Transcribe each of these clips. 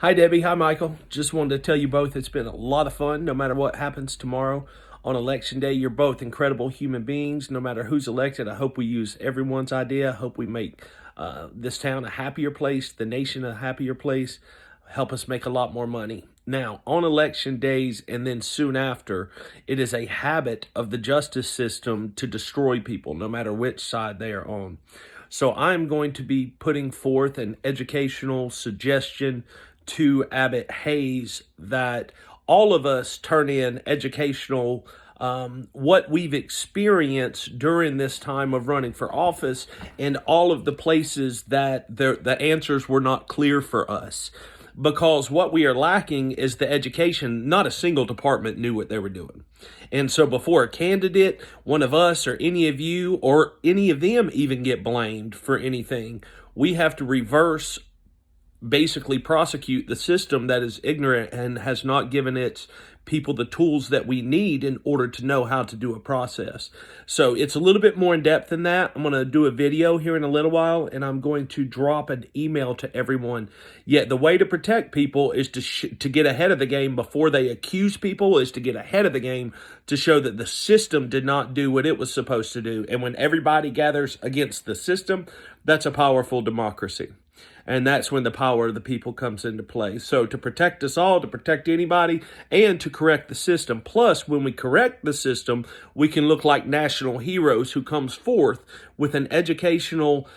Hi, Debbie. Hi, Michael. Just wanted to tell you both it's been a lot of fun. No matter what happens tomorrow on Election Day, you're both incredible human beings. No matter who's elected, I hope we use everyone's idea. I hope we make this town a happier place, the nation a happier place, help us make a lot more money. Now, on election days and then soon after, it is a habit of the justice system to destroy people, no matter which side they are on. So I'm going to be putting forth an educational suggestion to Abbott Hayes that all of us turn in educational what we've experienced during this time of running for office and all of the places that the answers were not clear for us. Because what we are lacking is the education. Not a single department knew what they were doing. And so before a candidate, one of us or any of you or any of them even get blamed for anything, we have to reverse, basically prosecute the system that is ignorant and has not given its people the tools that we need in order to know how to do a process. So it's a little bit more in depth than that. I'm going to do a video here in a little while, and I'm going to drop an email to everyone. Yet the way to protect people is to get ahead of the game before they accuse people, is to get ahead of the game to show that the system did not do what it was supposed to do. And when everybody gathers against the system, that's a powerful democracy. And that's when the power of the people comes into play. So to protect us all, to protect anybody, and to correct the system. Plus, when we correct the system, we can look like national heroes who comes forth with an educational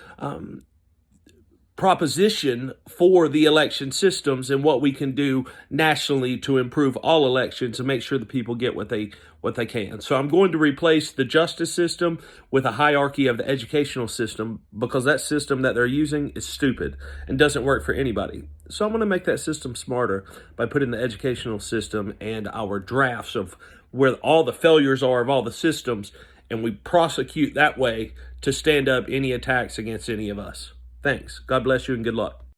proposition for the election systems and what we can do nationally to improve all elections and make sure the people get what they can. So I'm going to replace the justice system with a hierarchy of the educational system, because that system that they're using is stupid and doesn't work for anybody. So I'm going to make that system smarter by putting the educational system and our drafts of where all the failures are of all the systems, and we prosecute that way to stand up any attacks against any of us. Thanks. God bless you and good luck.